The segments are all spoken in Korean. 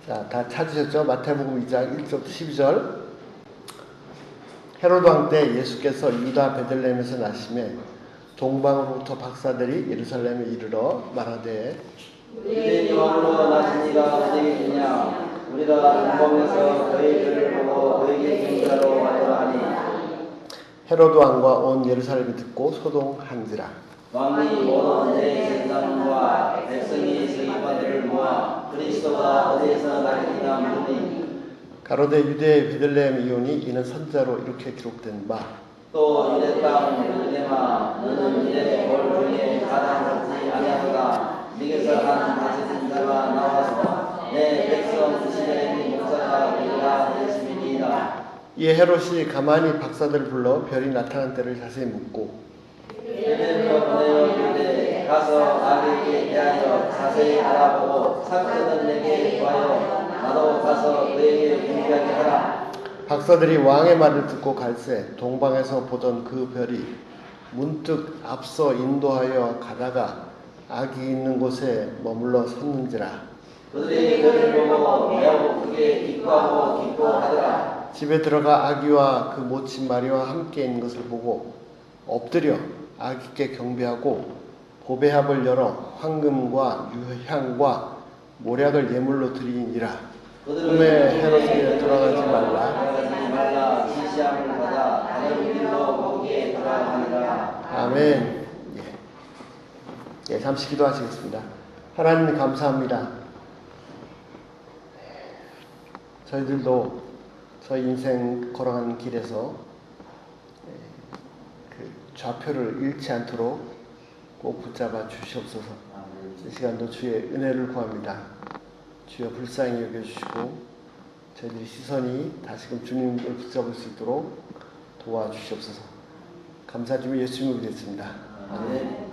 자, 다 찾으셨죠? 마태복음 2장 1절부터 12절. 헤로드 왕 때 예수께서 유다 베들레헴에서 나시매 동방으로부터 박사들이 예루살렘에 이르러 말하되 유대인 왕으로 나신 이가 어디에 있느냐? 우리가 동방에서 그의 별을 보고 그에게 경배하러 왔노라 하니 헤로드 왕과 온 예루살렘이 듣고 소동한지라. 왕이 모든 내 제사장과 백성이 서기관들을 모아 그리스도가 어디에서 나시느냐 물으니 가로되 유대의 베들레헴 이오니 이는 선자로 이렇게 기록된 바 또 유대 땅 베들레헴아 너는 유대 볼 중에 가장 높지 아니하도다. 네게서 한 다스린 자가 나와서 내 백성 이스라엘의 목사가 되리라 하였음이니이다. 이에 헤롯이 가만히 박사들을 불러 별이 나타난 때를 자세히 묻고 베들레헴으로 보내어 이르되 가서 아기에게 대하여 자세히 알아보고 사건은 내게 구하여 나도 가서 그에게 경배하게 하라. 박사들이 왕의 말을 듣고 갈새 동방에서 보던 그 별이 문득 앞서 인도하여 가다가 아기 있는 곳에 머물러 섰는지라. 그들이 별을 보고 매우 크게 기뻐하고 기뻐하더라. 집에 들어가 아기와 그 모친 마리와 함께 있는 것을 보고 엎드려 아기께 경배하고 보배합을 열어 황금과 유향과 모략을 예물로 드리니라. 꿈에 헤롯에게 돌아가지 말라. 지시함을 받아 다른 길로 거기에 돌아가니라. 아멘. 예, 잠시 기도하시겠습니다. 하나님 감사합니다. 저희들도 저희 인생 걸어가는 길에서 그 좌표를 잃지 않도록 꼭 붙잡아 주시옵소서. 이 시간도 주의 은혜를 구합니다. 주여 불쌍히 여겨주시고 저희들이 시선이 다시금 주님을 붙잡을 수 있도록 도와주시옵소서. 감사드리며 예수님을 믿습니다. 아멘.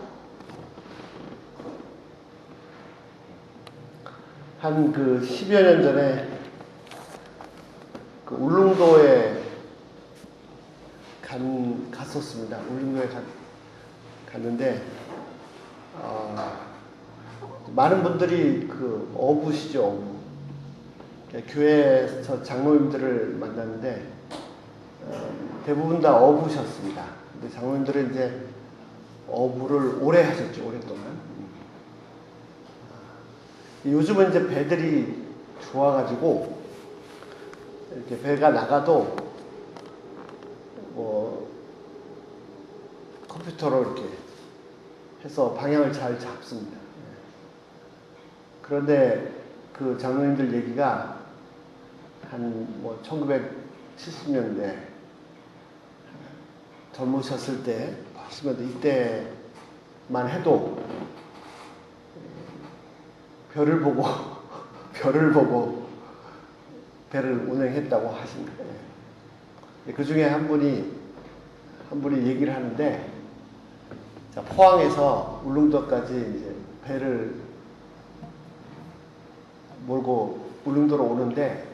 한 그 10여 년 전에 그 울릉도에 갔었습니다. 울릉도에 갔는데 많은 분들이 그 어부시죠. 어부. 교회에서 장로님들을 만났는데 대부분 다 어부셨습니다. 근데 장로님들은 이제 어부를 오래 하셨죠. 오랫동안. 요즘은 이제 배들이 좋아가지고 이렇게 배가 나가도 뭐 컴퓨터로 이렇게 해서 방향을 잘 잡습니다. 그런데 그 장로님들 얘기가 한 뭐 1970년대 젊으셨을 때 80년대 이때만 해도 별을 보고 배를 운행했다고 하십니다. 그 중에 한 분이 얘기를 하는데, 자, 포항에서 울릉도까지 이제 배를 몰고 울릉도로 오는데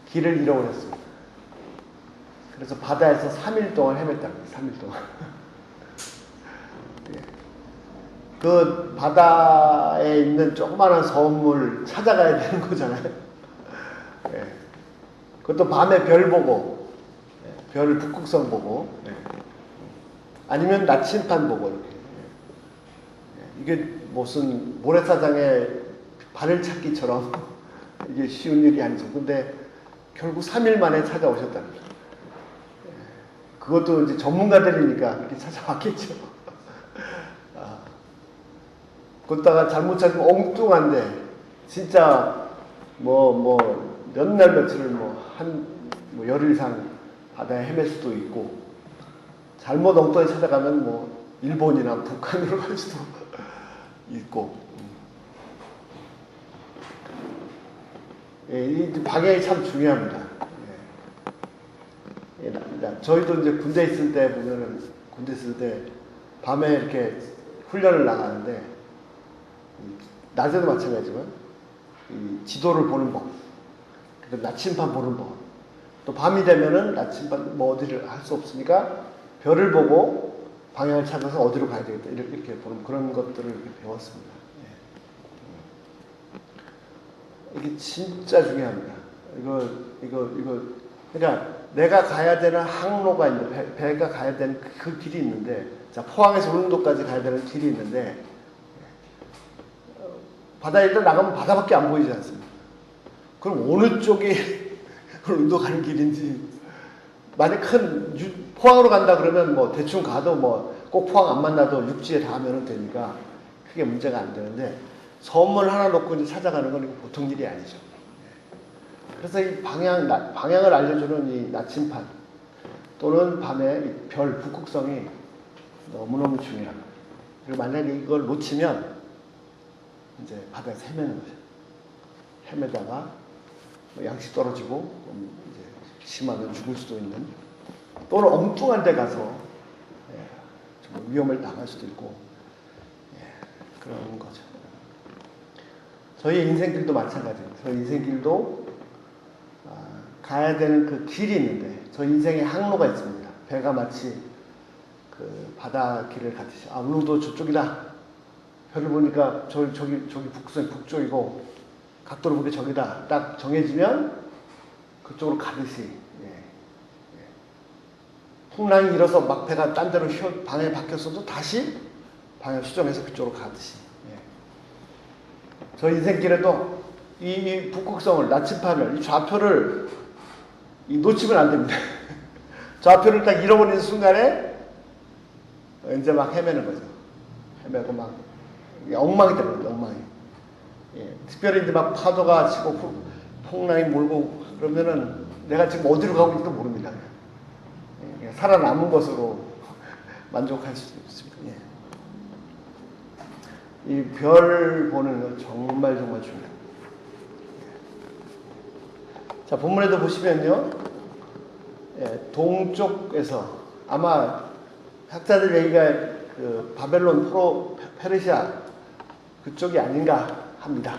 길을 잃어버렸습니다. 그래서 바다에서 3일 동안 헤맸답니다. 3일 동안. 그 바다에 있는 조그마한 섬을 찾아가야 되는 거잖아요. 그것도 밤에 별 보고, 별 북극성 보고, 아니면 나침반 보고 이렇게. 이게 무슨 모래사장에 발을 찾기처럼 이게 쉬운 일이 아니죠. 근데 결국 3일 만에 찾아오셨답니다. 그것도 이제 전문가들이니까 이렇게 찾아왔겠죠. 걷다가 잘못 찾으면 엉뚱한데, 진짜 몇 날 며칠을 열흘 이상 바다에 헤맬 수도 있고, 잘못 엉뚱히 찾아가면 일본이나 북한으로 갈 수도 있고. 이 방향이 참 중요합니다. 저희도 이제 군대 있을 때 보면은, 군대 있을 때 밤에 이렇게 훈련을 나가는데, 낮에도 마찬가지지만 이 지도를 보는 법, 그리고 나침반 보는 법, 또 밤이 되면은 나침반 어디를 할 수 없으니까 별을 보고 방향을 찾아서 어디로 가야 되겠다 이렇게 보는 그런 것들을 이렇게 배웠습니다. 이게 진짜 중요합니다. 그러니까 내가 가야 되는 항로가 있는데, 배가 가야 되는 그 길이 있는데, 자, 포항에서 울릉도까지 가야 되는 길이 있는데, 바다에 일단 나가면 바다밖에 안 보이지 않습니까? 그럼 어느 쪽이 울릉도 가는 길인지, 만약 포항으로 간다 그러면 뭐 대충 가도 뭐 꼭 포항 안 만나도 육지에 닿으면 되니까 크게 문제가 안 되는데, 선물 하나 놓고 이제 찾아가는 건 보통 일이 아니죠. 그래서 이 방향을 알려주는 이 나침판 또는 밤에 이 별, 북극성이 너무너무 중요합니다. 그리고 만약에 이걸 놓치면 이제 바다에서 헤매는 거죠. 헤매다가 뭐 양식 떨어지고 이제 심하면 죽을 수도 있는, 또는 엉뚱한 데 가서 좀 위험을 당할 수도 있고, 그런 거죠. 저희 인생길도 마찬가지입니다. 저희 인생길도 가야 되는 그 길이 있는데, 저 인생의 항로가 있습니다. 배가 마치 그 바다 길을 가듯이, 울릉도 저쪽이다. 별을 보니까 저기 북쪽이 북쪽이고, 각도를 보니까 저기다. 딱 정해지면 그쪽으로 가듯이, 풍랑이 일어서 막 배가 딴 데로 방향이 바뀌었어도 다시 방향 수정해서 그쪽으로 가듯이. 저 인생길에도 이 북극성을, 나침판을, 이 좌표를 놓치면 안 됩니다. 좌표를 딱 잃어버리는 순간에 이제 막 헤매는 거죠. 헤매고 막 엉망이 되는 거죠. 엉망이. 특별히 이제 막 파도가 치고 풍랑이 몰고 그러면은 내가 지금 어디로 가고 있는지도 모릅니다. 살아남은 것으로 만족할 수도 있습니다. 이 별 보는 거 정말 중요합니다. 자, 본문에도 보시면요, 동쪽에서 아마 학자들 얘기가 그 바벨론, 페르시아 그쪽이 아닌가 합니다.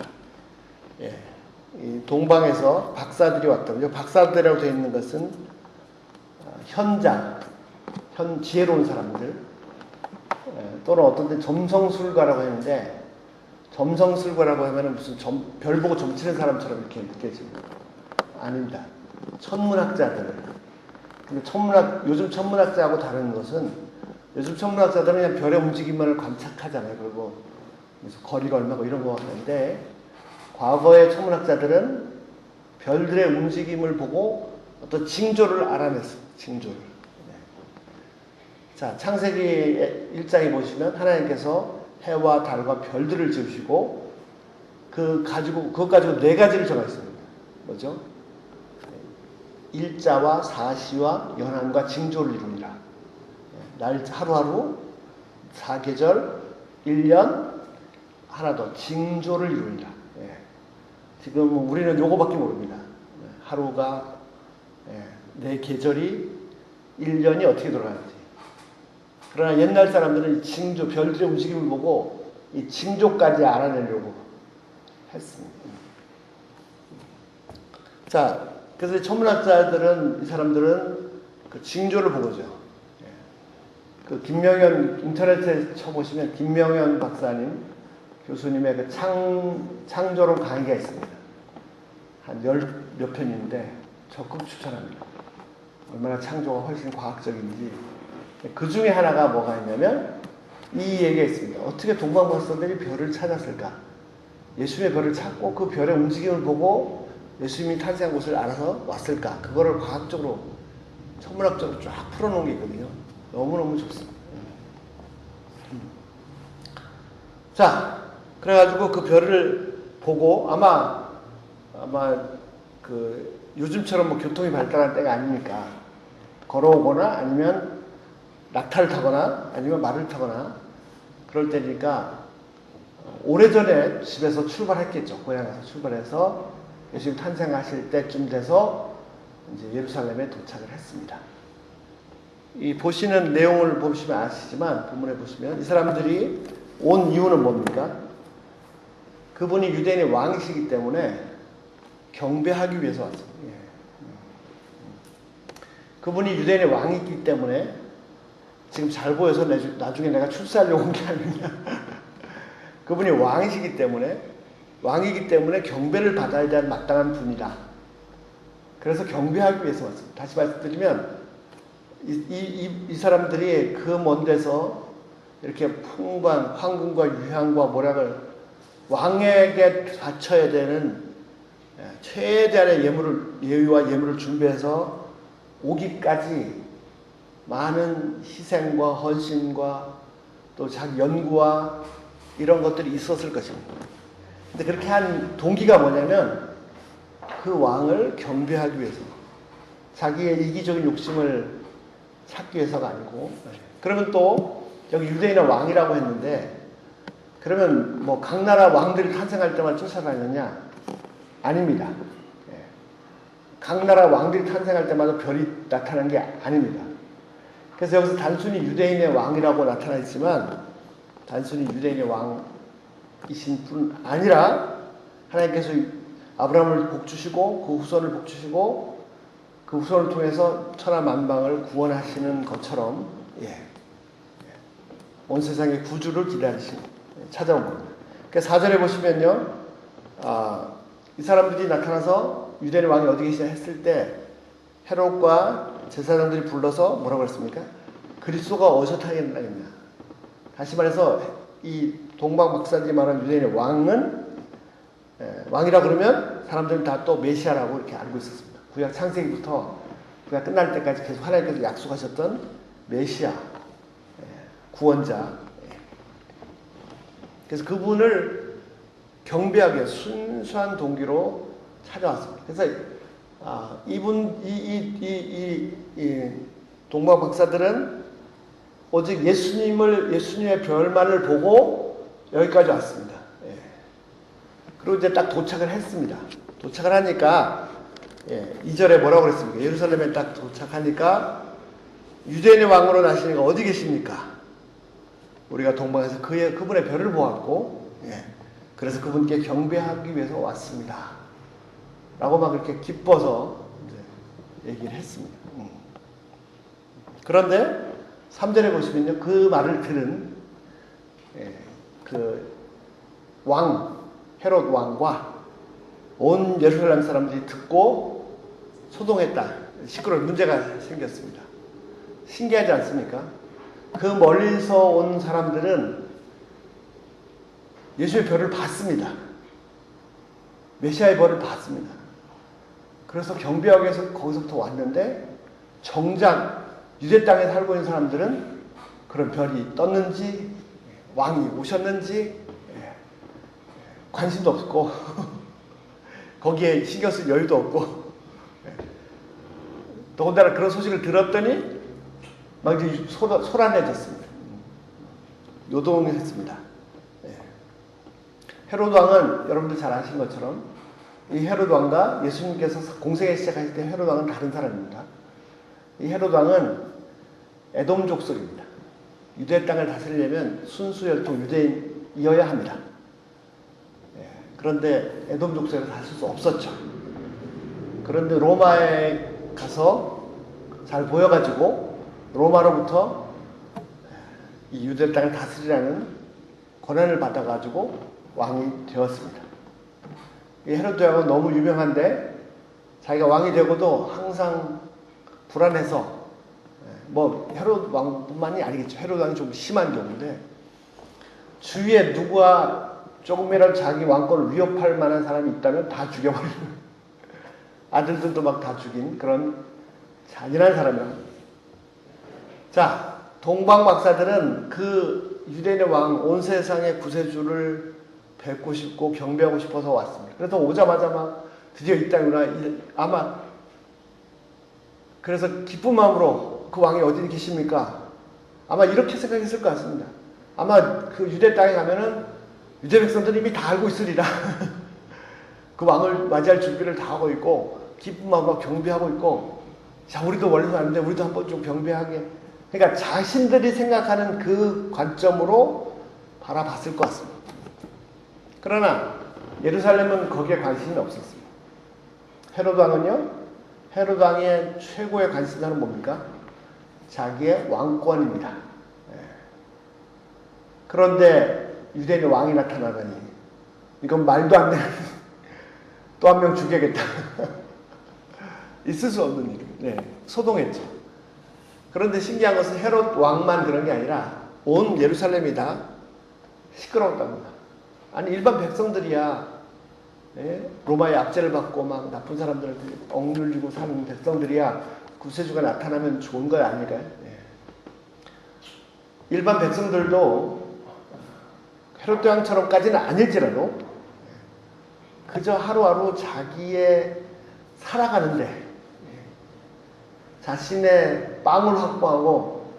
이 동방에서 박사들이 왔다고요. 박사들이라고 되어 있는 것은 지혜로운 사람들, 또는 어떤 데 점성술가라고 했는데, 점성술가라고 하면 무슨 별 보고 점치는 사람처럼 이렇게 느껴집니다. 아닙니다. 천문학자들. 근데 요즘 천문학자하고 다른 것은, 요즘 천문학자들은 그냥 별의 움직임만을 관측하잖아요. 그리고 거리가 얼마고 이런 거 하는데, 과거의 천문학자들은 별들의 움직임을 보고 어떤 징조를 알아냈어요. 징조를. 자, 창세기 1장에 보시면 하나님께서 해와 달과 별들을 지으시고 그것 가지고 네 가지를 정하셨습니다. 뭐죠? 일자와 사시와 연함과 징조를 이룹니다. 날 하루하루, 사계절, 1년, 하나 더 징조를 이룹니다. 지금 우리는 요거밖에 모릅니다. 하루가, 내 계절이 1년이 어떻게 돌아가는지. 그러나 옛날 사람들은 이 징조, 별들의 움직임을 보고 이 징조까지 알아내려고 했습니다. 자, 그래서 천문학자들은, 이 사람들은 그 징조를 보고죠. 그 김명현, 인터넷에 쳐보시면 김명현 박사님, 교수님의 그 창조론 강의가 있습니다. 한 10몇 편인데 적극 추천합니다. 얼마나 창조가 훨씬 과학적인지. 그 중에 하나가 뭐가 있냐면 이 얘기가 있습니다. 어떻게 동방박사들이 별을 찾았을까? 예수님의 별을 찾고 그 별의 움직임을 보고 예수님이 탄생한 곳을 알아서 왔을까? 그거를 과학적으로, 천문학적으로 쫙 풀어놓은 게 있거든요. 너무너무 좋습니다. 자, 그래가지고 그 별을 보고 아마 그 요즘처럼 뭐 교통이 발달한 때가 아니니까 걸어오거나 아니면 낙타를 타거나 아니면 말을 타거나 그럴 때니까 오래전에 집에서 출발했겠죠. 고향에서 출발해서 예수님 탄생하실 때쯤 돼서 이제 예루살렘에 도착을 했습니다. 이 보시는 내용을 보시면 아시지만, 본문에 보시면 이 사람들이 온 이유는 뭡니까? 그분이 유대인의 왕이시기 때문에 경배하기 위해서 왔습니다. 그분이 유대인의 왕이기 때문에 지금 잘 보여서 나중에 내가 출세하려고 온 게 아니냐. 그분이 왕이시기 때문에 왕이기 때문에 경배를 받아야 될 마땅한 분이다. 그래서 경배하기 위해서 왔습니다. 다시 말씀드리면 이 사람들이 그 먼 데서 이렇게 풍부한 황금과 유향과 모략을 왕에게 바쳐야 되는 최대한의 예의와 예물을 준비해서 오기까지 많은 희생과 헌신과 또 자기 연구와 이런 것들이 있었을 것입니다. 근데 그렇게 한 동기가 뭐냐면 그 왕을 경배하기 위해서, 자기의 이기적인 욕심을 찾기 위해서가 아니고. 그러면 또 여기 유대인의 왕이라고 했는데, 그러면 뭐 각 나라 왕들이 탄생할 때만 쫓아다녔냐? 아닙니다. 각 나라 왕들이 탄생할 때마다 별이 나타난 게 아닙니다. 그래서 여기서 단순히 유대인의 왕이라고 나타나 있지만 단순히 유대인의 왕이신 분 아니라 하나님께서 아브라함을 복주시고 그 후손을 복주시고 그 후손을 통해서 천하 만방을 구원하시는 것처럼 온 세상의 구주를 기다리신 찾아온 겁니다. 그러니까 4절에 보시면요, 이 사람들이 나타나서 유대인의 왕이 어디 계시냐 했을 때 헤롯과 제사장들이 불러서 뭐라고 했습니까? 그리스도가 어디서 타겠느냐. 다시 말해서 이 동방박사들이 말하는 유대인의 왕은 왕이라 그러면 사람들은 다 또 메시아라고 이렇게 알고 있었습니다. 구약 창세기부터 구약 끝날 때까지 계속 하나님께서 약속하셨던 메시아, 구원자. 그래서 그분을 경배하기 위해 순수한 동기로 찾아왔습니다. 그래서 이 동방박사들은 오직 예수님의 별만을 보고 여기까지 왔습니다. 그리고 이제 딱 도착을 했습니다. 도착을 하니까 2절에 뭐라고 그랬습니까? 예루살렘에 딱 도착하니까 유대인의 왕으로 나시니까 어디 계십니까? 우리가 동방에서 그분의 별을 보았고, 그래서 그분께 경배하기 위해서 왔습니다. 라고 막 이렇게 기뻐서 이제 얘기를 했습니다. 그런데 3절에 보시면요, 그 말을 들은 그 헤롯 왕과 온 예루살렘 사람들이 듣고 소동했다. 시끄러운 문제가 생겼습니다. 신기하지 않습니까? 그 멀리서 온 사람들은 예수의 별을 봤습니다. 메시아의 별을 봤습니다. 그래서 경배하기 위해서 거기서부터 왔는데 정작 유대 땅에 살고 있는 사람들은 그런 별이 떴는지 왕이 오셨는지 관심도 없고 거기에 신경 쓸 여유도 없고 더군다나 그런 소식을 들었더니 막 이제 소란해졌습니다. 요동했습니다. 헤롯 왕은 여러분들 잘 아시는 것처럼 이 헤롯 왕과 예수님께서 공생에 시작하실 때 헤롯 왕은 다른 사람입니다. 이 헤롯 왕은 에돔 족속입니다. 유대 땅을 다스리려면 순수 혈통 유대인이어야 합니다. 그런데 에돔 족속에서 다스릴 수 없었죠. 그런데 로마에 가서 잘 보여가지고 로마로부터 이 유대 땅을 다스리라는 권한을 받아가지고 왕이 되었습니다. 이 헤롯 왕은 너무 유명한데 자기가 왕이 되고도 항상 불안해서, 뭐 헤롯 왕뿐만이 아니겠죠. 헤롯 왕이 좀 심한 경우인데 주위에 누가 조금이라도 자기 왕권을 위협할 만한 사람이 있다면 다 죽여버리는, 아들들도 막 다 죽인 그런 잔인한 사람이랍니다. 자, 동방 박사들은 그 유대인의 왕, 온 세상의 구세주를 뵙고 싶고 경배하고 싶어서 왔습니다. 그래서 오자마자 막 드디어 이 땅이구나. 아마 그래서 기쁜 마음으로 그 왕이 어디 계십니까? 아마 이렇게 생각했을 것 같습니다. 아마 그 유대 땅에 가면은 유대 백성들이 이미 다 알고 있으리라. 그 왕을 맞이할 준비를 다 하고 있고 기쁜 마음으로 경배하고 있고, 자, 우리도 멀리서 왔는데 우리도 한번 좀 경배하게. 그러니까 자신들이 생각하는 그 관점으로 바라봤을 것 같습니다. 그러나 예루살렘은 거기에 관심이 없었습니다. 헤롯 왕은요, 헤롯 왕의 최고의 관심사는 뭡니까? 자기의 왕권입니다. 그런데 유대인의 왕이 나타나더니 이건 말도 안 되는 또 한 명 죽여야겠다. 있을 수 없는 일. 네, 소동했죠. 그런데 신기한 것은 헤롯 왕만 그런 게 아니라 온 예루살렘이 다 시끄러웠답니다. 아니 일반 백성들이야, 예? 로마의 압제를 받고 막 나쁜 사람들한테 억눌리고 사는 백성들이야 구세주가 나타나면 좋은 거 아닐까요? 예. 일반 백성들도 헤롯 왕처럼까지는 아닐지라도 그저 하루하루 자기의 살아가는데 자신의 빵을 확보하고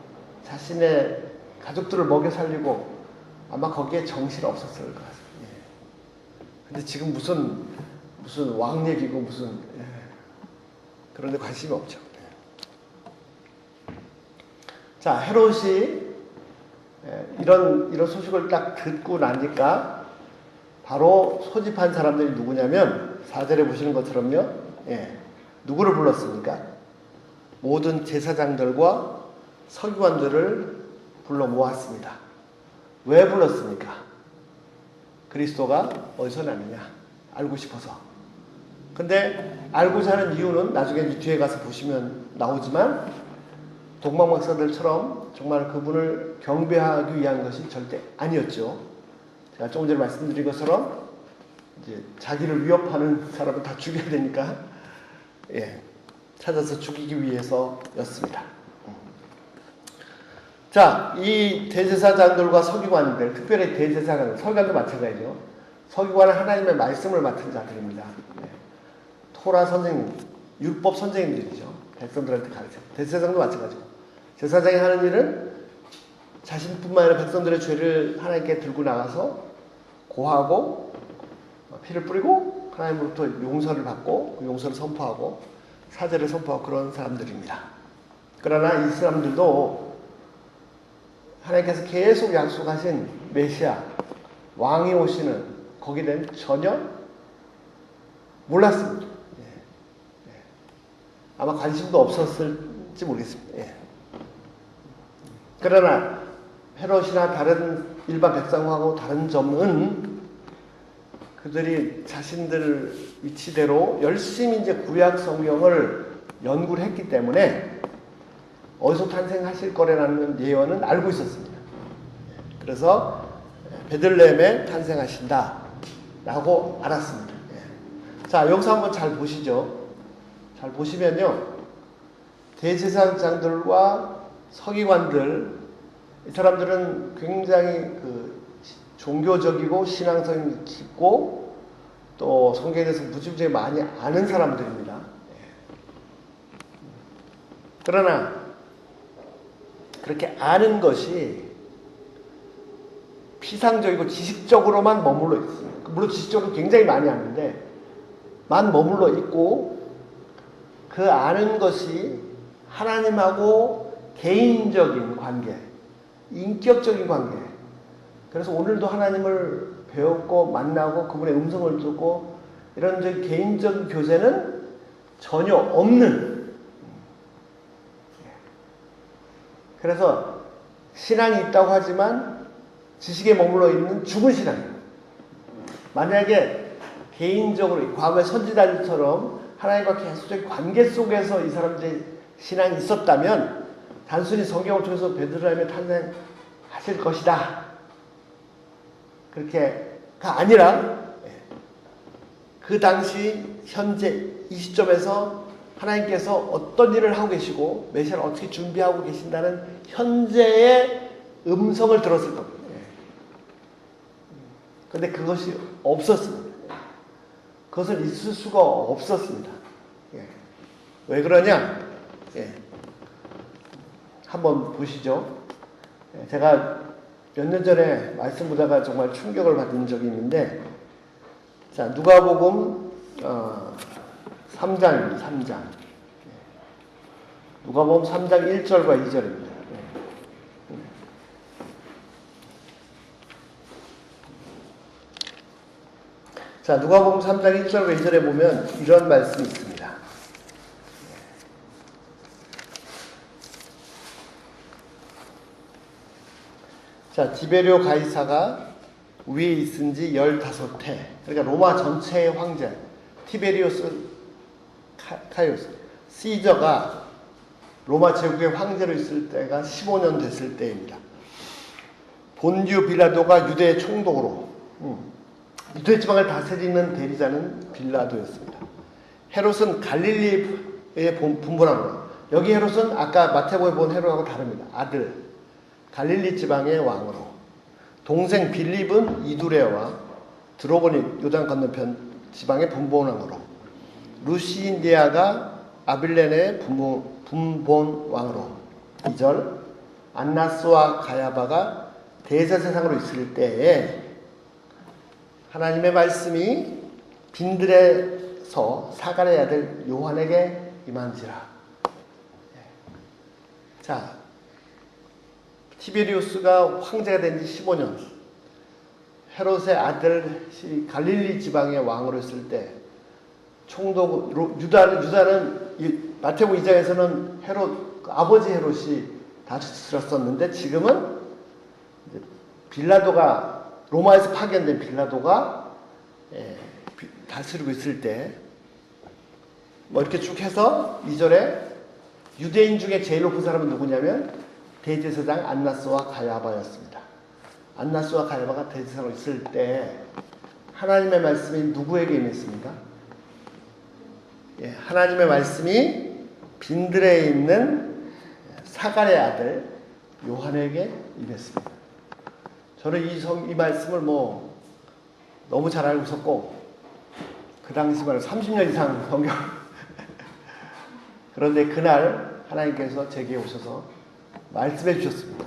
자신의 가족들을 먹여 살리고 아마 거기에 정신 없었을 것 같습니다. 근데 지금 무슨 왕 얘기고 무슨 그런 데 관심이 없죠. 자, 헤롯이 이런 소식을 딱 듣고 나니까 바로 소집한 사람들이 누구냐면 4절에 보시는 것처럼요. 누구를 불렀습니까? 모든 제사장들과 서기관들을 불러 모았습니다. 왜 불렀습니까? 그리스도가 어디서 나느냐 알고 싶어서. 근데 알고자 하는 이유는 나중에 뒤에 가서 보시면 나오지만 동방박사들처럼 정말 그분을 경배하기 위한 것이 절대 아니었죠. 제가 조금 전에 말씀드린 것처럼 이제 자기를 위협하는 사람은 다 죽여야 되니까 찾아서 죽이기 위해서였습니다. 자, 이 대제사장들과 서기관들, 특별히 대제사장, 서기관도 마찬가지죠. 서기관은 하나님의 말씀을 맡은 자들입니다. 토라 선생님, 율법 선생님들이죠. 백성들한테 가르쳐. 대제사장도 마찬가지고. 제사장이 하는 일은 자신뿐만 아니라 백성들의 죄를 하나님께 들고 나가서 고하고 피를 뿌리고 하나님으로부터 용서를 받고 그 용서를 선포하고 사죄를 선포하고 그런 사람들입니다. 그러나 이 사람들도 하나님께서 계속 약속하신 메시아, 왕이 오시는 거기에 대한 전혀 몰랐습니다. 아마 관심도 없었을지 모르겠습니다. 그러나 헤롯이나 다른 일반 백성하고 다른 점은 그들이 자신들 위치대로 열심히 이제 구약 성경을 연구를 했기 때문에 어디서 탄생하실 거라는 예언은 알고 있었습니다. 그래서 베들레헴에 탄생하신다 라고 알았습니다. 자, 여기서 한번 잘 보시죠. 잘 보시면요, 대제사장들과 서기관들, 이 사람들은 굉장히 종교적이고 신앙성이 깊고 또 성경에 대해서 무지무지하게 많이 아는 사람들입니다. 그러나 그렇게 아는 것이 피상적이고 지식적으로만 머물러 있습니다. 물론 지식적으로 굉장히 많이 아는데 만 머물러 있고 그 아는 것이 하나님하고 개인적인 관계, 인격적인 관계. 그래서 오늘도 하나님을 배웠고 만나고 그분의 음성을 듣고 이런 개인적인 교제는 전혀 없는. 그래서 신앙이 있다고 하지만 지식에 머물러 있는 죽은 신앙이에요. 만약에 개인적으로 과거의 선지자들처럼 하나님과 계속적인 관계 속에서 이 사람들의 신앙이 있었다면 단순히 성경을 통해서 베들레헴에 탄생하실 것이다, 그렇게가 아니라 그 당시 현재 이 시점에서 하나님께서 어떤 일을 하고 계시고 메시아를 어떻게 준비하고 계신다는 현재의 음성을 들었을 겁니다. 그런데 그것이 없었습니다. 그것은 있을 수가 없었습니다. 왜 그러냐? 한번 보시죠. 제가 몇 년 전에 말씀 보다가 정말 충격을 받은 적이 있는데, 자, 누가복음 3장입니다. 3장. 누가복음 3장 1절과 2절입니다. 자, 누가복음 3장 1절과 2절에 보면 이런 말씀이 있습니다. 자, 디베리오 가이사가 위에 있은 지 15해. 그러니까 로마 전체의 황제, 티베리우스 카이오스, 시저가 로마 제국의 황제로 있을 때가 15년 됐을 때입니다. 본디오 빌라도가 유대의 총독으로, 유대 지방을 다스리는 대리자는 빌라도였습니다. 헤롯은 갈릴리의 분본왕으로, 여기 헤롯은 아까 마태복음에 본 헤롯하고 다릅니다. 아들, 갈릴리 지방의 왕으로, 동생 빌립은 이두레와 드로보니 요단 건너편 지방의 분본왕으로, 루시인디아가 아빌레네의 분본왕으로, 2절 안나스와 가야바가 대제사장으로 있을 때에 하나님의 말씀이 빈들에서 사갈의 아들 요한에게 임한지라. 자, 티베리우스가 황제가 된 지 15년, 헤롯의 아들 갈릴리 지방의 왕으로 있을 때 총독 유다는 마태복음 2장에서는 헤롯 아버지 헤롯이 다스렸었는데 지금은 빌라도가 로마에서 파견된 빌라도가 다스리고 있을 때 뭐 이렇게 쭉 해서 2절에 유대인 중에 제일 높은 사람은 누구냐면 대제사장 안나스와 가야바였습니다. 안나스와 가야바가 대제사장으로 있을 때 하나님의 말씀이 누구에게 임했습니까? 하나님의 말씀이 빈들에 있는 사갈의 아들 요한에게 임했습니다. 저는 이 말씀을 너무 잘 알고 있었고, 그 당시 말로 30년 이상 성경. 그런데 그날 하나님께서 제게 오셔서 말씀해 주셨습니다.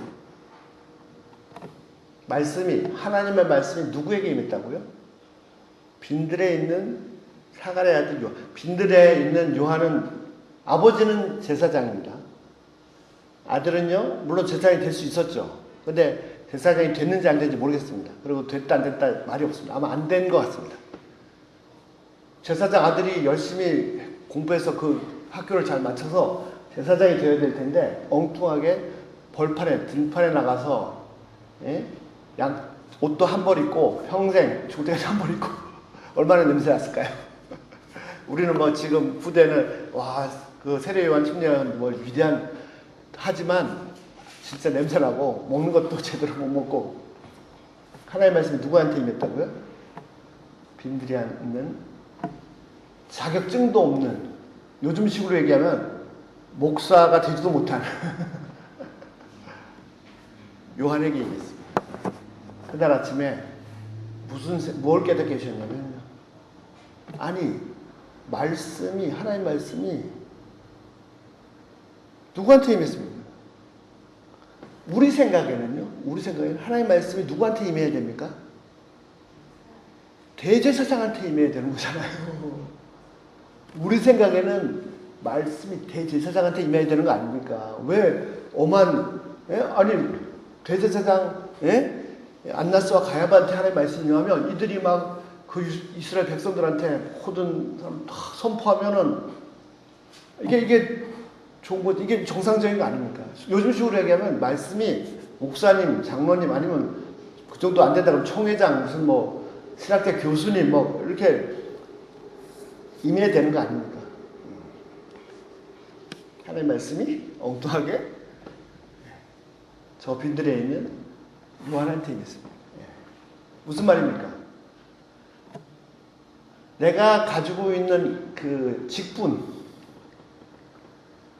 하나님의 말씀이 누구에게 임했다고요? 빈들에 있는 사갈의 아들 요한. 빈들에 있는 요한은, 아버지는 제사장입니다. 아들은요, 물론 제사장이 될 수 있었죠. 근데 제사장이 됐는지 안 됐는지 모르겠습니다. 그리고 됐다 안 됐다 말이 없습니다. 아마 안 된 것 같습니다. 제사장 아들이 열심히 공부해서 그 학교를 잘 마쳐서 제사장이 되어야 될 텐데 엉뚱하게 들판에 나가서 옷도 한 벌 입고 평생 조대까지 한 벌 입고 얼마나 냄새 났을까요? 우리는 지금 후대는 그 세례요한 침례요한 위대한 하지만 진짜 냄새나고 먹는 것도 제대로 못 먹고. 하나님의 말씀이 누구한테 임했다고요? 빈들이 있는 자격증도 없는, 요즘식으로 얘기하면 목사가 되지도 못한 요한에게 임했습니다. 그날 아침에 뭘 깨닫게 하셨냐면, 아니 하나님 말씀이 누구한테 임했습니까? 우리 생각에는 하나님 말씀이 누구한테 임해야 됩니까? 대제사장한테 임해야 되는 거잖아요. 우리 생각에는 말씀이 대제사장한테 임해야 되는 거 아닙니까? 왜 아니 대제사장 안나스와 가야바한테 하나님 말씀이 임하면 이들이 그 이스라엘 백성들한테 모든 사람 다 선포하면은 이게 좋은 거지. 이게 정상적인 거 아닙니까? 요즘 식으로 얘기하면 말씀이 목사님, 장로님 아니면 그 정도 안 된다 그러면 총회장, 무슨 신학대 교수님 이렇게 임해야 되는 거 아닙니까? 하나님의 말씀이 엉뚱하게 저 빈들에 있는 요한한테 임했습니다. 무슨 말입니까? 내가 가지고 있는 그 직분,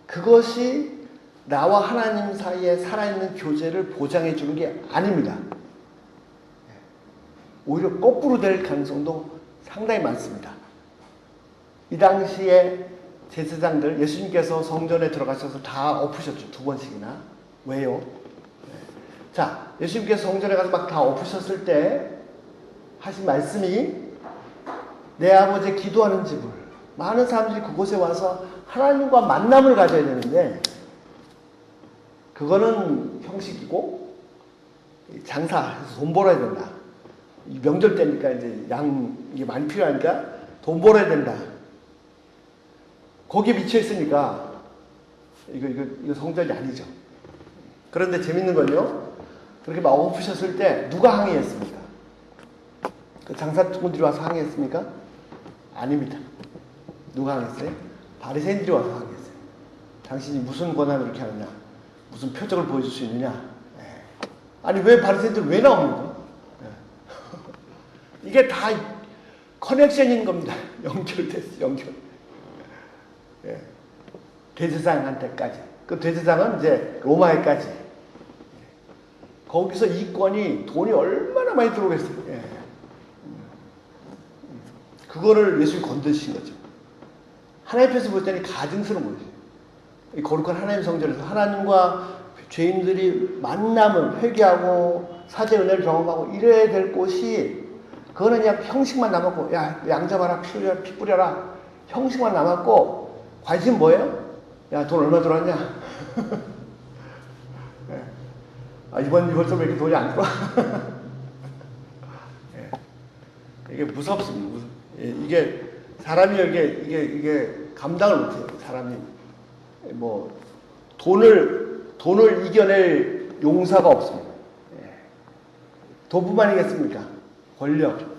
그것이 나와 하나님 사이에 살아있는 교제를 보장해 주는 게 아닙니다. 오히려 거꾸로 될 가능성도 상당히 많습니다. 이 당시에 제사장들, 예수님께서 성전에 들어가셔서 다 엎으셨죠. 2번씩이나. 왜요? 자, 예수님께서 성전에 가서 다 엎으셨을 때 하신 말씀이 내 아버지의 기도하는 집을, 많은 사람들이 그곳에 와서 하나님과 만남을 가져야 되는데, 그거는 형식이고 장사해서 돈 벌어야 된다. 명절 때니까 이제 이게 많이 필요하니까 돈 벌어야 된다. 거기에 미쳐 있으니까 이거 성전이 아니죠. 그런데 재밌는 건요, 그렇게 엎으셨을 때 누가 항의했습니까? 그 장사꾼들이 와서 항의했습니까? 아닙니다. 누가 항의했어요? 바리새인들이 와서 항의했어요. 당신이 무슨 권한으로 이렇게 하느냐? 무슨 표적을 보여줄 수 있느냐? 아니 왜 바리새인들 왜 나옵니까? 이게 다 커넥션인 겁니다. 연결됐어, 연결. 대제사장한테까지. 그 대제사장은 이제 로마에까지. 거기서 이권이 돈이 얼마나 많이 들어오겠어요. 그거를 예수님이 건드신 거죠. 하나님 앞에서 볼 때는 가증스러운 거죠. 이 거룩한 하나님 성전에서 하나님과 죄인들이 만남을 회개하고 사죄 은혜를 경험하고 이래야 될 곳이 그거는 그냥 형식만 남았고 야 양 잡아라 피 뿌려라 형식만 남았고 관심 뭐예요? 야 돈 얼마 들어왔냐? 아, 이번 벌써 왜 이렇게 돈이 안 들어와? 이게 무섭습니다. 이게 사람이 이게 감당을 못해요. 사람이 뭐 돈을 이겨낼 용사가 없습니다. 돈뿐만이겠습니까? 권력.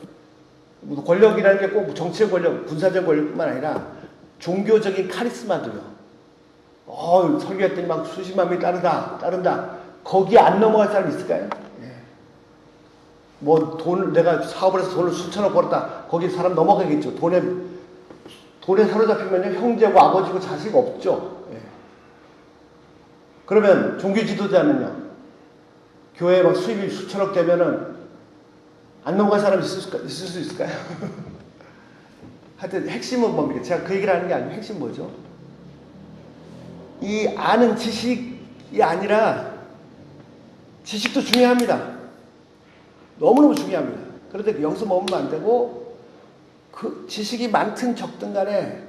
권력이라는 게 꼭 정치적 권력, 군사적 권력뿐만 아니라 종교적인 카리스마도요. 설교했더니 막 수십만 명이 따른다. 거기에 안 넘어갈 사람이 있을까요? 뭐 내가 사업을 해서 돈을 수천억 벌었다. 거기 사람 넘어가겠죠. 돈에 사로잡히면 형제고 아버지고 자식 없죠. 그러면 종교 지도자는요. 교회에 막 수입이 수천억 되면은 안 넘어갈 사람이 있을 수 있을까요? 하여튼 핵심은 뭡니까? 제가 그 얘기를 하는 게 아니고 핵심 뭐죠? 이 아는 지식이 아니라 지식도 중요합니다. 너무너무 중요합니다. 그런데 여기서 머물면 안 되고 그 지식이 많든 적든 간에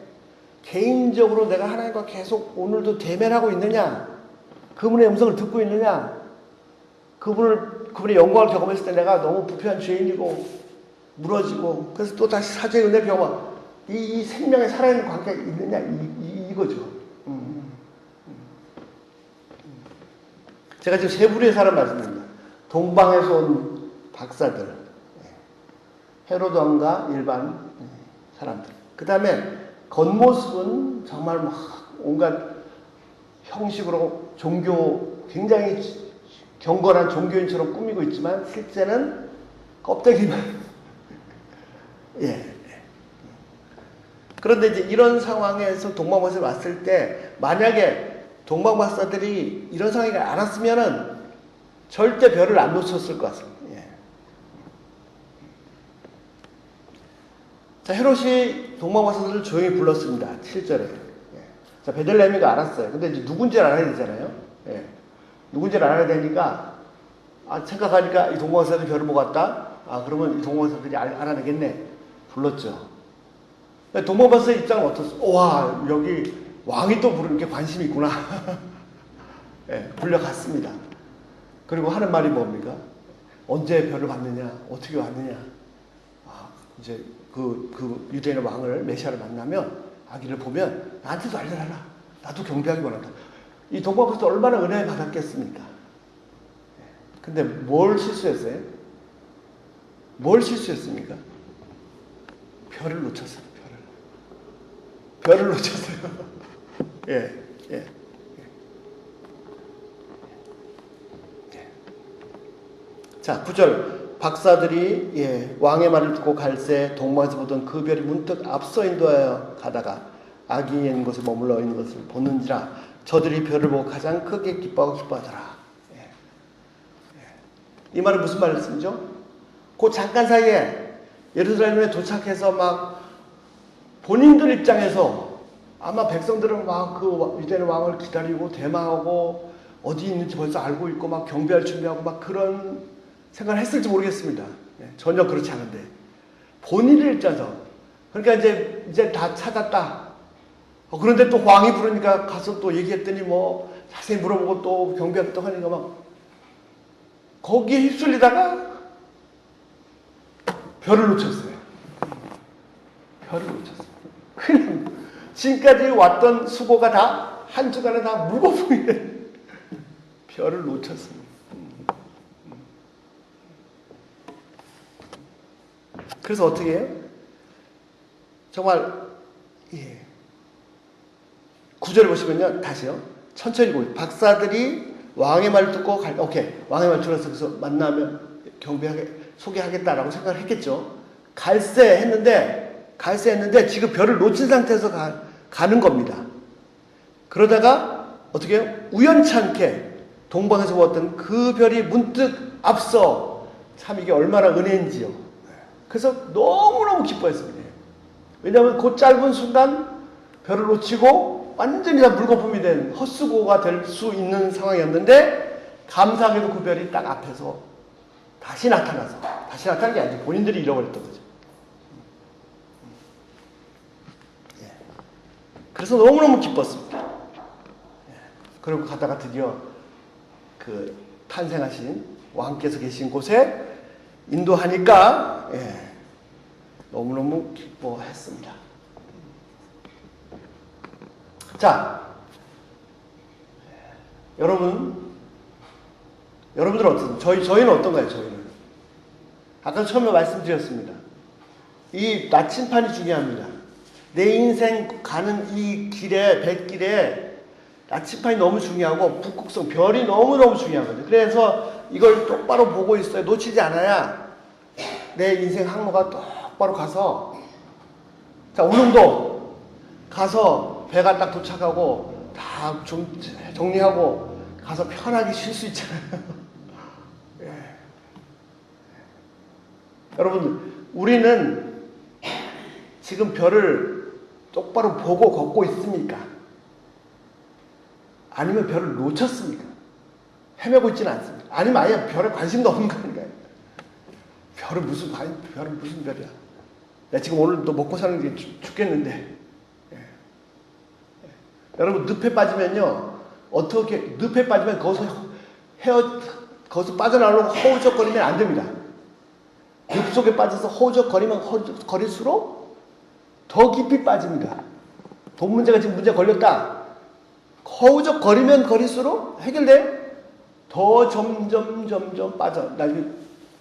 개인적으로 내가 하나님과 계속 오늘도 대면하고 있느냐, 그분의 음성을 듣고 있느냐, 그분의 영광을 경험했을 때 내가 너무 부패한 죄인이고 무너지고 그래서 또 다시 사죄의 은혜를 경험, 이 생명에 살아있는 관계가 있느냐 이거죠. 제가 지금 세 부류의 사람 말씀드립니다. 동방에서 온 박사들, 헤로드 왕과 일반 사람들. 그 다음에 겉모습은 정말 막 온갖 형식으로 굉장히 경건한 종교인처럼 꾸미고 있지만 실제는 껍데기만. 그런데 이제 이런 상황에서 동방박사를 왔을 때 만약에 동방박사들이 이런 상황을 알았으면은 절대 별을 안 놓쳤을 것 같습니다. 자, 헤롯이 동방박사들을 조용히 불렀습니다. 7절에. 자, 베들레헴이가 알았어요. 근데 이제 누군지를 알아야 되잖아요. 누군지를 알아야 되니까, 생각하니까 이 동방박사들이 별을 보고 왔다? 그러면 이 동방박사들이 알아내겠네. 불렀죠. 동방박사의 입장은 어떻습니까? 와, 여기 왕이 또 부르는 게 관심이 있구나. 불려갔습니다. 그리고 하는 말이 뭡니까? 언제 별을 봤느냐? 어떻게 왔느냐? 이제 그 유대인의 왕을 메시아를 만나면 아기를 보면 나한테도 알려달라. 나도 경배하기 원한다. 이 동방박사 얼마나 은혜 받았겠습니까? 근데 뭘 실수했어요? 뭘 실수했습니까? 별을 놓쳤어요. 별을 놓쳤어요. 자, 9절. 박사들이 왕의 말을 듣고 갈새 동방에서 보던 그 별이 문득 앞서 인도하여 가다가 아기에 있는 곳에 머물러 있는 것을 보는지라 저들이 별을 보고 가장 크게 기뻐하고 기뻐하더라. 이 말은 무슨 말씀이죠? 그 잠깐 사이에 예루살렘에 도착해서 막 본인들 입장에서 아마 백성들은 막 그 유대인 왕을 기다리고 대망하고 어디 있는지 벌써 알고 있고 막 경배할 준비하고 막 그런 생각을 했을지 모르겠습니다. 전혀 그렇지 않은데 본인의 입장에서 그러니까 이제 다 찾았다. 그런데 또 왕이 부르니까 가서 또 얘기했더니 뭐 자세히 물어보고 또 경배하고 또 하니까 막 거기에 휩쓸리다가 별을 놓쳤어요. 별을 놓쳤어요. 그냥 지금까지 왔던 수고가 다 한 주간에 다 물거품이네. 별을 놓쳤습니다. 그래서 어떻게 해요? 정말, 예. 9절에 보시면요. 다시요. 천천히 보세요. 박사들이 왕의 말을 듣고 오케이. 왕의 말 들어서 그래서 만나면 소개하겠다라고 생각을 했겠죠. 갈세했는데 지금 별을 놓친 상태에서 가는 겁니다. 그러다가 어떻게 해요? 우연찮게 동방에서 보았던 그 별이 문득 앞서 참 이게 얼마나 은혜인지요. 그래서 너무너무 기뻐했습니다. 왜냐하면 그 짧은 순간 별을 놓치고 완전히 다 물거품이 된 헛수고가 될 수 있는 상황이었는데 감사하게도 그 별이 딱 앞에서 다시 나타나는 게 아니죠. 본인들이 잃어버렸던 거죠. 그래서 너무너무 기뻤습니다. 그리고 가다가 드디어 그 탄생하신 왕께서 계신 곳에 인도하니까 너무너무 기뻐했습니다. 자, 여러분들은 어떻습니까? 저희는 어떤가요? 저희는 아까 처음에 말씀드렸습니다. 이 나침판이 중요합니다. 내 인생 가는 이 길에 백길에 나침판이 너무 중요하고 북극성 별이 너무너무 중요하거든요. 그래서 이걸 똑바로 보고 있어야 놓치지 않아야 내 인생 항로가 똑바로 가서 자 울릉도 가서 배가 딱 도착하고 다 좀 정리하고 가서 편하게 쉴 수 있잖아요. 예. 여러분 우리는 지금 별을 똑바로 보고 걷고 있습니까? 아니면 별을 놓쳤습니까? 헤매고 있지는 않습니다. 아니면 아예 별에 관심도 없는 거니까요. 별은 무슨 별이야. 나 지금 오늘 또 먹고 사는 게 죽겠는데. 여러분 늪에 빠지면요. 늪에 빠지면 거기서 빠져나오려고 허우적거리면 안 됩니다. 늪 속에 빠져서 허우적거릴수록 더 깊이 빠집니다. 돈 문제가 지금 문제 걸렸다. 허우적거리면 거릴수록 해결돼. 더 점점 빠져. 나중에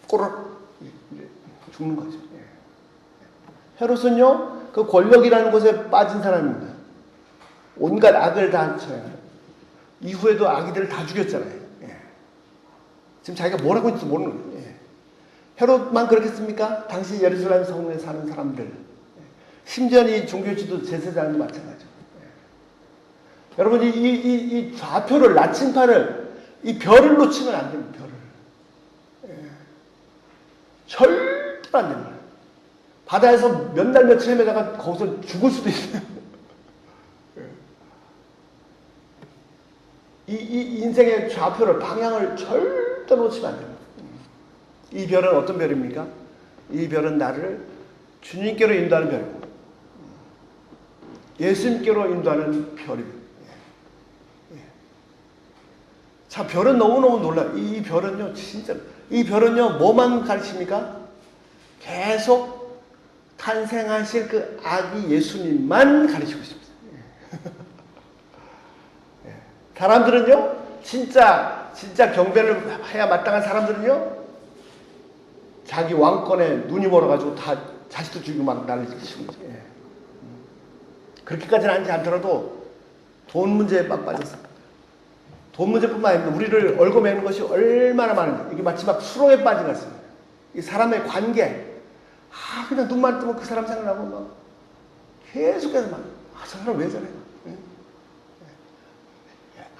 꼬르륵 죽는 거죠. 헤롯은요, 그 권력이라는 곳에 빠진 사람입니다. 온갖 악을 다 쳐요. 이후에도 아기들을 다 죽였잖아요. 지금 자기가 뭘 하고 있는지 모르는 거예요. 헤롯만 그렇겠습니까? 당시 예루살렘 성에 사는 사람들. 심지어 이 종교지도 제사장도 마찬가지죠. 여러분, 이 좌표를, 나침판을, 이 별을 놓치면 안 됩니다, 별을. 절대로 안 됩니다. 바다에서 몇 날 며칠 헤매다가 거기서 죽을 수도 있어요. 이 인생의 좌표를, 방향을 절대로 놓치면 안 됩니다. 이 별은 어떤 별입니까? 이 별은 나를 주님께로 인도하는 별이고, 예수님께로 인도하는 별입니다. 자, 별은 너무너무 놀라요. 이 별은요, 진짜, 이 별은요, 뭐만 가르칩니까? 계속 탄생하실 그 아기 예수님만 가르치고 있습니다. 사람들은요, 진짜 경배를 해야 마땅한 사람들은요, 자기 왕권에 눈이 멀어가지고 다 자식도 죽이고 막 난리치고 있어요. 그렇게까지는 아니지 않더라도 돈 문제에 막 빠졌어요. 돈 문제뿐만 아니라 우리를 얽어매는 것이 얼마나 많은지. 이게 마치 막 수렁에 빠진 것 같습니다. 이 사람의 관계. 그냥 눈만 뜨면 그 사람 생각나고 막 계속해서 막, 저 사람 왜 저래?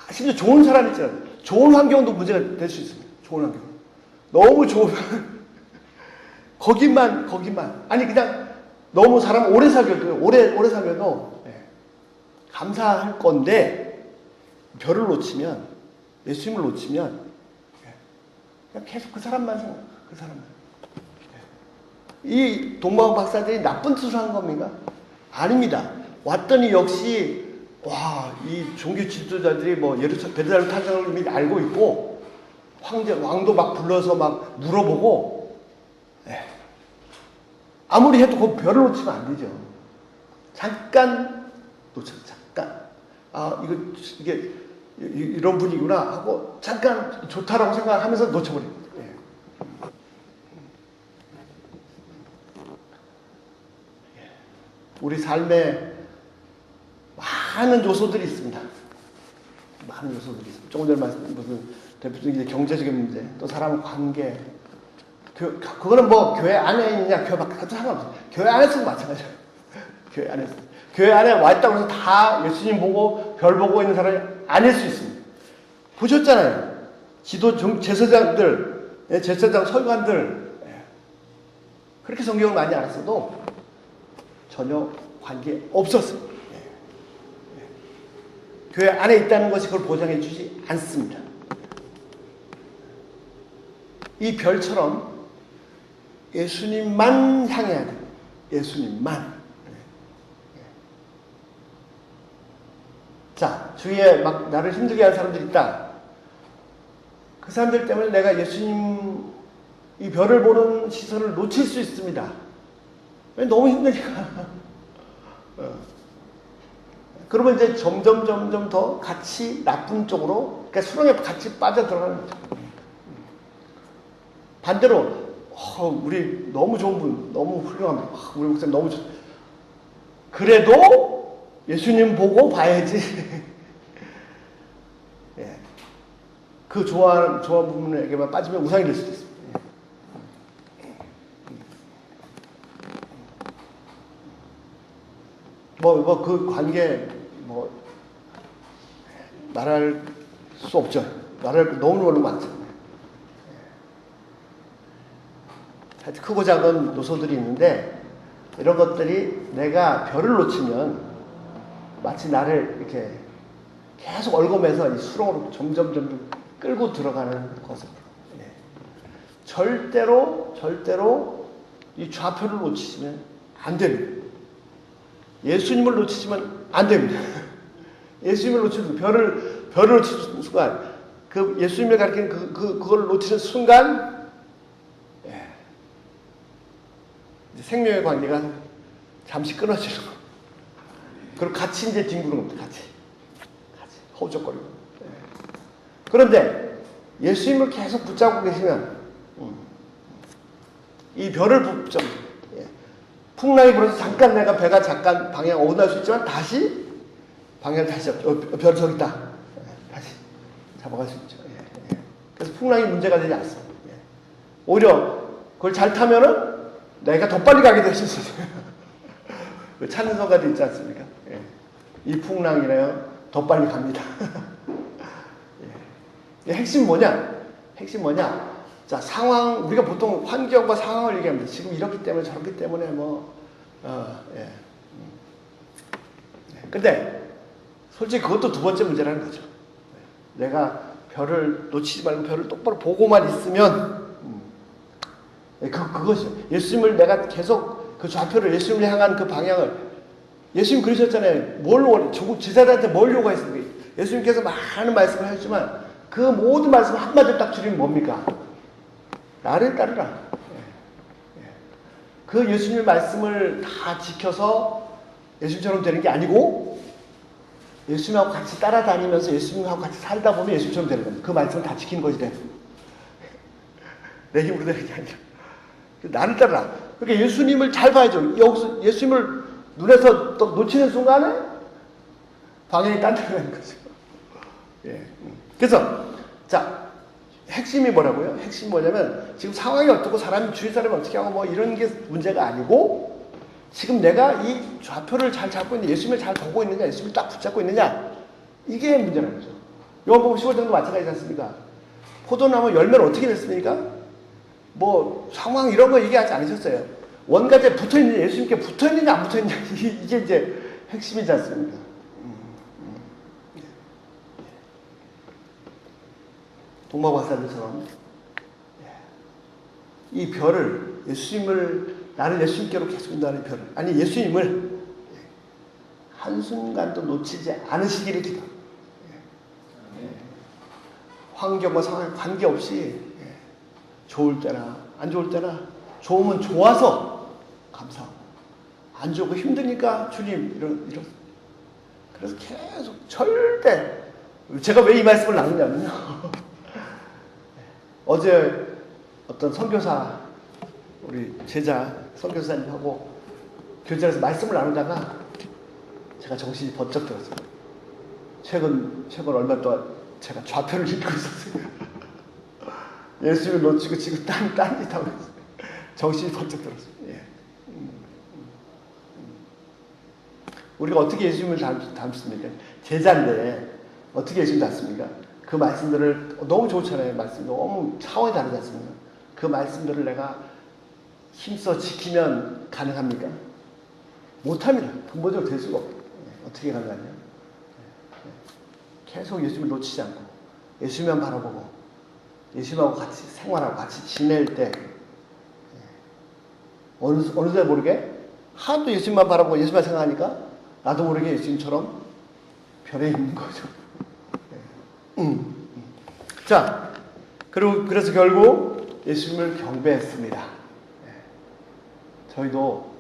심지어 좋은 사람 있잖아요. 좋은 환경도 문제가 될 수 있습니다. 좋은 환경. 너무 좋은, 거기만. 아니, 그냥 너무 사람 오래 사귀어도, 오래 사귀어도, 감사할 건데, 별을 놓치면, 예수님을 놓치면, 그냥 계속 그 사람만 생각, 그 사람만. 이 동방 박사들이 나쁜 뜻을 한 겁니까? 아닙니다. 왔더니 역시, 이 종교 지도자들이 뭐 베드로의 탄생을 이미 알고 있고, 왕도 막 불러서 막 물어보고, 아무리 해도 그 별을 놓치면 안 되죠. 잠깐 놓쳐요, 잠깐. 이게 이런 분이구나 하고 잠깐 좋다라고 생각하면서 놓쳐버립니다. 우리 삶에 많은 요소들이 있습니다. 많은 요소들이 있습니다. 조금 전에 말씀드린 무슨 대표적인 경제적인 문제, 또 사람 관계, 그거는 뭐 교회 안에 있느냐 교회 밖에 상관없어요. 교회 안에서도 마찬가지예요. 교회 안에서. 교회 안에 와 있다고 해서 다 예수님 보고 별 보고 있는 사람이 아닐 수 있습니다. 보셨잖아요. 제사장들, 제사장 서기관들 그렇게 성경을 많이 알았어도 전혀 관계 없었어요. 교회 안에 있다는 것이 그걸 보장해 주지 않습니다. 이 별처럼 예수님만 향해야 돼요. 예수님만. 자, 주위에 막 나를 힘들게 하는 사람들이 있다. 그 사람들 때문에 내가 예수님 이 별을 보는 시선을 놓칠 수 있습니다. 왜? 너무 힘드니까. 그러면 이제 점점 더 같이 나쁜 쪽으로, 그러니까 수렁에 같이 빠져들어가는 거죠. 반대로 우리 너무 좋은 분, 너무 훌륭합니다. 우리 목사님 너무 좋. 그래도 예수님 보고 봐야지. 예. 그 좋아하는 부분에게만 빠지면 우상이 될 수도 있습니다. 그 관계 말할 수 없죠. 말할 너무 많죠. 하여튼 크고 작은 요소들이 있는데 이런 것들이 내가 별을 놓치면 마치 나를 이렇게 계속 얽어매서 이 수렁으로 점점 끌고 들어가는 것을 절대로 이 좌표를 놓치시면 안 됩니다. 예수님을 놓치시면 안 됩니다. 예수님을 놓치는 별을 놓치는 순간 그 예수님을 가리키는 그걸 놓치는 순간 생명의 관계가 잠시 끊어지는 거. 그리고 같이 이제 뒹구는 겁니다. 같이 허우적거리고. 그런데 예수님을 계속 붙잡고 계시면 이 별을 붙잡고 풍랑이 불어서 잠깐 내가 배가 잠깐 방향 어긋날 수 있지만 다시 방향을 다시 잡죠. 별 저기 있다. 다시 잡아갈 수 있죠. 그래서 풍랑이 문제가 되지 않습니다. 오히려 그걸 잘 타면은 내가 더 빨리 가게 될 수 있어요. 찬송가도 있지 않습니까? 이 풍랑이래요. 더 빨리 갑니다. 핵심 뭐냐? 자, 상황, 우리가 보통 환경과 상황을 얘기합니다. 지금 이렇기 때문에 저렇기 때문에 근데 솔직히 그것도 두 번째 문제라는 거죠. 내가 별을 놓치지 말고 별을 똑바로 보고만 있으면 그것이요. 예수님을 내가 계속 그 좌표를 예수님을 향한 그 방향을 예수님 그러셨잖아요. 뭘 원해? 제자들한테 뭘 요구했습니까? 예수님께서 많은 말씀을 하셨지만 그 모든 말씀을 한마디로 딱 줄이면 뭡니까? 나를 따르라. 그 예수님의 말씀을 다 지켜서 예수님처럼 되는 게 아니고 예수님하고 같이 따라다니면서 예수님하고 같이 살다 보면 예수님처럼 되는 겁니다. 그 말씀을 다 지키는 것이 돼. 내 힘으로 되는 게 아니라 나를 따르라. 그러니까 예수님을 잘 봐야죠. 여기서 예수님을 눈에서 또 놓치는 순간에 방향이 딴 데로 가는 거죠. 그래서 자, 핵심이 뭐라고요? 핵심이 뭐냐면 지금 상황이 어떻고 주위 사람이 어떻게 하고 이런 게 문제가 아니고 지금 내가 이 좌표를 잘 잡고 있는 예수님을 잘 보고 있느냐, 예수님을 딱 붙잡고 있느냐, 이게 문제라는 거죠. 요한복음 15장도 마찬가지지 않습니까? 포도나무 열매는 어떻게 됐습니까? 상황 이런 거 얘기하지 않으셨어요. 원가지에 붙어있느냐, 예수님께 붙어있느냐 안 붙어있느냐, 이게 이제 핵심이지 않습니까? 동방박사들처럼 이 별을 나를 예수님께로 계속 인도하는 별을, 아니 예수님을 한순간도 놓치지 않으시기를 기도합니다. 환경과 상황에 관계없이 좋을 때나 안 좋을 때나 좋으면 좋아서 감사하고 안 좋고 힘드니까 주님 이런 그래서 계속 절대 제가 왜 이 말씀을 나누냐면요. 어제 어떤 선교사 우리 제자 선교사님하고 교제에서 말씀을 나누다가 제가 정신이 번쩍 들었어요. 최근 얼마 동안 제가 좌표를 읽고 있었어요. 예수님을 놓치고 지금 딴짓 하고 있어요. 정신이 번쩍 들었어요. 예. 우리가 어떻게 예수님을 닮습니까? 제자인데 어떻게 예수님 닮습니까? 그 말씀들을 너무 좋잖아요. 말씀 너무 차원이 다르지 않습니까? 그 말씀들을 내가 힘써 지키면 가능합니까? 못합니다. 근본적으로 될 수가 없어요. 어떻게 가능하냐? 계속 예수님을 놓치지 않고 예수님만 바라보고 예수님하고 같이 생활하고 같이 지낼 때 어느새 모르게 하도 예수님만 바라보고 예수님만 생각하니까 나도 모르게 예수님처럼 별에 있는 거죠. 자, 그래서 결국 예수님을 경배했습니다. 저희도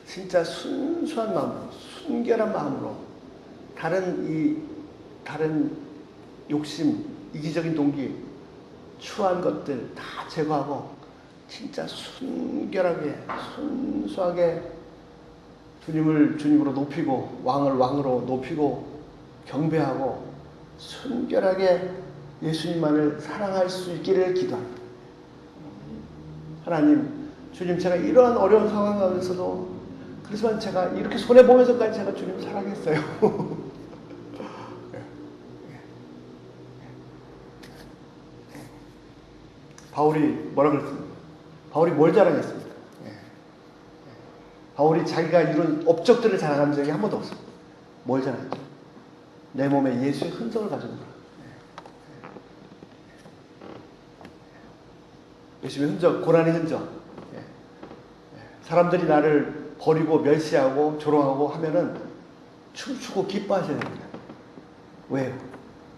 진짜 순수한 마음으로, 순결한 마음으로 다른 욕심, 이기적인 동기, 추한 것들 다 제거하고 진짜 순결하게, 순수하게 주님으로 높이고 왕을 왕으로 높이고 경배하고 순결하게 예수님만을 사랑할 수 있기를 기도합니다. 하나님, 주님, 제가 이러한 어려운 상황 가운데서도 그렇지만 제가 이렇게 손해보면서까지 제가 주님 사랑했어요. 바울이 뭐라 그랬습니까? 바울이 뭘 자랑했습니까? 바울이 자기가 이룬 업적들을 자랑한 적이 한 번도 없습니다. 뭘 자랑했죠? 내 몸에 예수의 흔적을 가지고 있다. 예수의 흔적, 고난의 흔적. 사람들이 나를 버리고 멸시하고 조롱하고 하면은 춤추고 기뻐하셔야 됩니다. 왜요?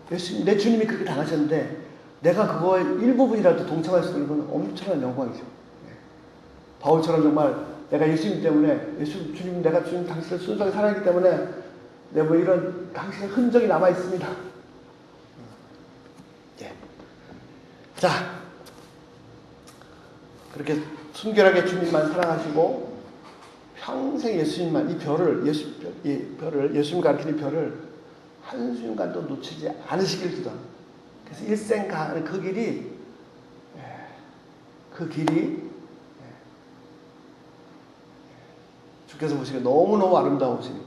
내 주님이 그렇게 당하셨는데 내가 그거의 일부분이라도 동참할 수 있는 건 엄청난 영광이죠. 바울처럼 정말 내가 예수님 때문에 주님 내가 주님 당신을 순수하게 사랑하기 때문에 내 뭐 이런 당신의 흔적이 남아 있습니다. 예. 자, 그렇게 순결하게 주님만 사랑하시고 평생 예수님만 이 별을 예수님 가르치는 별을 한순간도 놓치지 않으시길 기도합니다. 그래서 일생 가는 그 길이 주께서 보시기에 너무너무 아름다우십니다.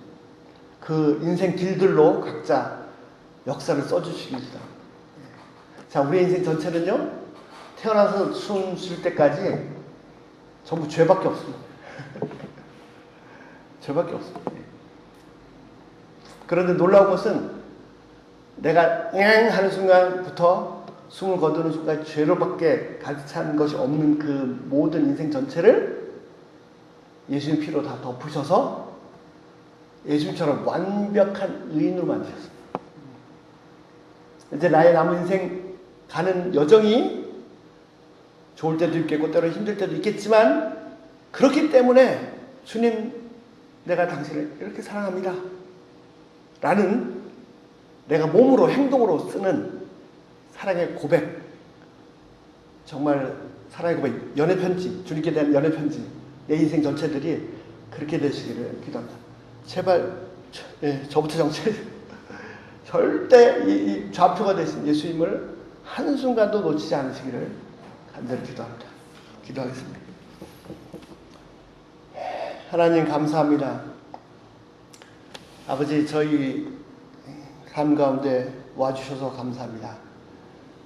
그 인생 길들로 각자 역사를 써주시길 기도합니다. 자, 우리의 인생 전체는요, 태어나서 숨 쉴 때까지 전부 죄밖에 없습니다. 죄밖에 없습니다. 그런데 놀라운 것은 내가 응 하는 순간부터 숨을 거두는 순간 죄로밖에 가득 찬 것이 없는 그 모든 인생 전체를 예수님 피로 다 덮으셔서 예수님처럼 완벽한 의인으로 만드셨습니다. 이제 나의 남은 인생 가는 여정이 좋을 때도 있겠고 때로 힘들 때도 있겠지만 그렇기 때문에 주님, 내가 당신을 이렇게 사랑합니다 라는 내가 몸으로 행동으로 쓰는 사랑의 고백, 정말 사랑의 고백, 연애 편지, 주님께 대한 연애 편지, 내 인생 전체들이 그렇게 되시기를 기도합니다. 제발 저부터 정체 절대 이 좌표가 되신 예수님을 한순간도 놓치지 않으시기를 간절히 기도합니다. 기도하겠습니다. 하나님 감사합니다. 아버지, 저희 삶 가운데 와주셔서 감사합니다.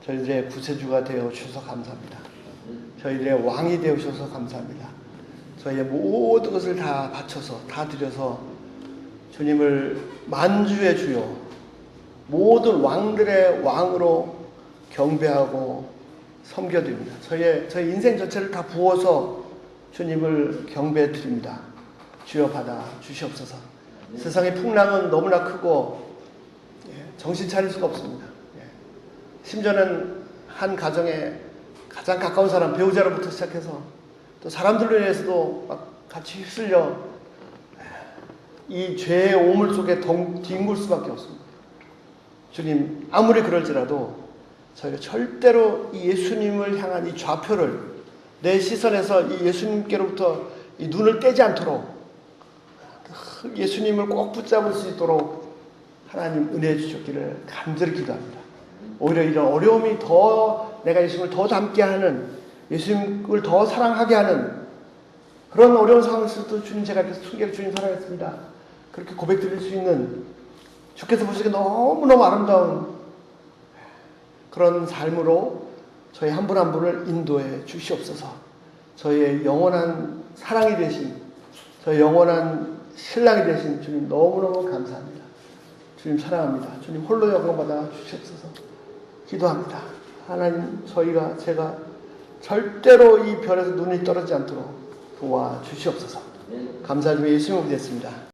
저희들의 구세주가 되어주셔서 감사합니다. 저희들의 왕이 되어주셔서 감사합니다. 저희의 모든 것을 다 바쳐서 다 드려서 주님을 만주의 주요, 모든 왕들의 왕으로 경배하고 섬겨드립니다. 저희 인생 전체를 다 부어서 주님을 경배드립니다. 주여 받아 주시옵소서. 세상의 풍랑은 너무나 크고 정신 차릴 수가 없습니다. 심지어는 한 가정에 가장 가까운 사람, 배우자로부터 시작해서 또 사람들로 인해서도 막 같이 휩쓸려 이 죄의 오물 속에 뒹굴 수밖에 없습니다. 주님, 아무리 그럴지라도 저희가 절대로 이 예수님을 향한 이 좌표를 내 시선에서 이 예수님께로부터 이 눈을 떼지 않도록 예수님을 꼭 붙잡을 수 있도록 하나님 은혜 주셨기를 간절히 기도합니다. 오히려 이런 어려움이 더 내가 예수님을 더 닮게 하는, 예수님을 더 사랑하게 하는 그런 어려운 상황에서도 주님, 제가 이렇게 순결히 주님 사랑했습니다, 그렇게 고백드릴 수 있는, 주께서 보시기에 너무너무 아름다운 그런 삶으로 저희 한 분 한 분을 인도해 주시옵소서. 저희의 영원한 사랑이 되신, 저희 영원한 신랑이 되신 주님 너무너무 감사합니다. 주님 사랑합니다. 주님 홀로 영광받아 주시옵소서. 기도합니다. 하나님, 제가 절대로 이 별에서 눈이 떨어지지 않도록 도와주시옵소서. 감사드리며 예수님을 믿겠습니다.